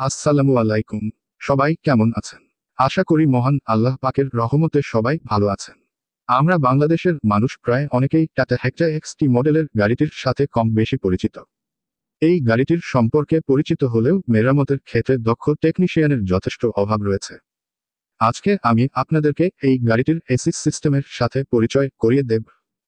আসসালামু আলাইকুম। সবাই কেমন আছেন? আশা করি মহান আল্লাহ পাকের রহমতে সবাই ভালো আছেন। আমরা বাংলাদেশের মানুষ প্রায় অনেকেই টাটা হেক্সা এক্সটি মডেলের গাড়িটির সাথে কম বেশি পরিচিত। এই গাড়িটির সম্পর্কে পরিচিত হলেও মেরামতের ক্ষেত্রে দক্ষ টেকনিশিয়ানের যথেষ্ট অভাব রয়েছে। আজকে আমি আপনাদেরকে এই গাড়িটির এসি সিস্টেমের সাথে পরিচয় করিয়ে দেব।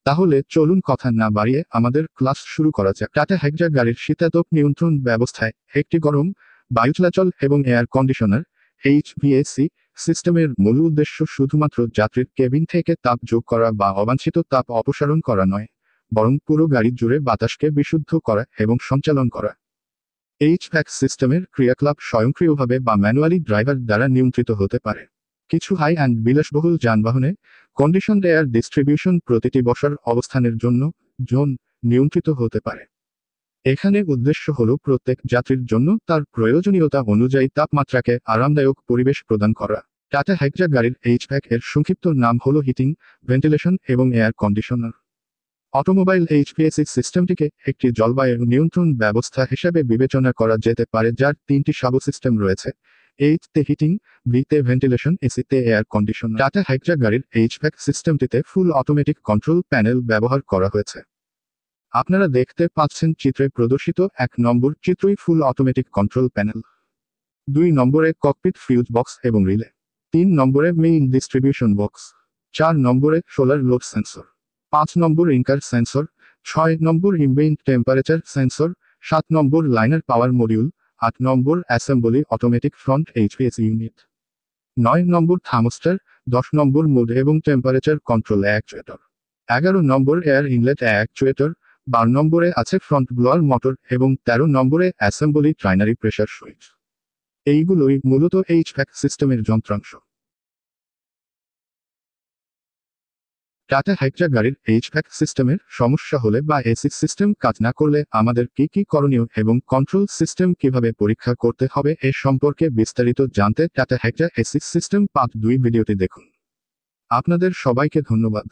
তাহলে চলুন কথা না বাড়িয়ে আমাদের ক্লাস শুরু করা যাক। টাটা হেক্সা গাড়ির শীতাতপ নিয়ন্ত্রণ ব্যবস্থায় একটি গরম বায়ু চলাচল এবং এয়ার কন্ডিশনার HVAC সিস্টেমের মূল উদ্দেশ্য শুধুমাত্র যাত্রীর কেবিন থেকে তাপ যোগ করা বা অবাঞ্ছিত তাপ অপসারণ করা নয়, বরং পুরো গাড়ি জুড়ে বাতাসকে বিশুদ্ধ করা এবং সঞ্চালন করা। HVAC সিস্টেমের ক্রিয়াকলাপ স্বয়ংক্রিয়ভাবে বা ম্যানুয়ালি ড্রাইভার দ্বারা নিয়ন্ত্রিত হতে পারে। কিছু হাই অ্যান্ড বিলাসবহুল যানবাহনে কন্ডিশনড এয়ার ডিস্ট্রিবিউশন প্রতিটি বসার অবস্থানের জন্য জোন নিয়ন্ত্রিত হতে পারে। এখানে উদ্দেশ্য হল প্রত্যেক যাত্রীর জন্য তার প্রয়োজনীয়তা অনুযায়ী তাপমাত্রাকে আরামদায়ক পরিবেশ প্রদান করা। টাটা হেক্সা গাড়ির HVAC এর সংক্ষিপ্ত নাম হল হিটিং, ভেন্টিলেশন এবং এয়ার কন্ডিশনার। অটোমোবাইল HVAC সিস্টেমটিকে একটি জলবায়ু নিয়ন্ত্রণ ব্যবস্থা হিসেবে বিবেচনা করা যেতে পারে, যার তিনটি সাবসিস্টেম রয়েছে: H তে হিটিং, V তে ভেন্টিলেশন, AC তে এয়ার কন্ডিশনার। টাটা হেক্সা গাড়ির HVAC সিস্টেমটিতে ফুল অটোমেটিক কন্ট্রোল প্যানেল ব্যবহার করা হয়েছে। আপনারা দেখতে পাচ্ছেন চিত্রে প্রদর্শিত 1 নম্বর চিত্রই ফুল অটোমেটিক কন্ট্রোল প্যানেল। 2 নম্বরে ককপিট ফিউজ বক্স এবং রিলে। 3 নম্বরে মেইন ডিস্ট্রিবিউশন বক্স। 4 নম্বরে সোলার লোড সেন্সর। 5 নম্বর ইনকার সেন্সর। 6 নম্বর ইম্বেইন্ট টেম্পারেচার সেন্সর। 7 নম্বর লাইনার পাওয়ার মডিউল। 8 নম্বর assembly automatic front HVAC unit. 9 নম্বর থার্মোস্টার। 10 নম্বর মুড এবং টেম্পারেচার কন্ট্রোল অ্যাকচুয়েটর। 11 নম্বর air inlet actuator. 12 নম্বরে আছে ফ্রন্ট ব্লোয়ার মোটর এবং 13 নম্বরে অ্যাসেম্বলি ট্রাইনারি প্রেসার সুইচ। এইগুলোই মূলত HVAC সিস্টেমের যন্ত্রাংশ। টাটা হেক্সা গাড়ির HVAC সিস্টেমের সমস্যা হলে বা এসি সিস্টেম কাজ না করলে আমাদের কি করণীয় এবং কন্ট্রোল সিস্টেম কিভাবে পরীক্ষা করতে হবে এ সম্পর্কে বিস্তারিত জানতে টাটা হেক্সা এসি সিস্টেম পার্ট 2 ভিডিওটি দেখুন। আপনাদের সবাইকে ধন্যবাদ।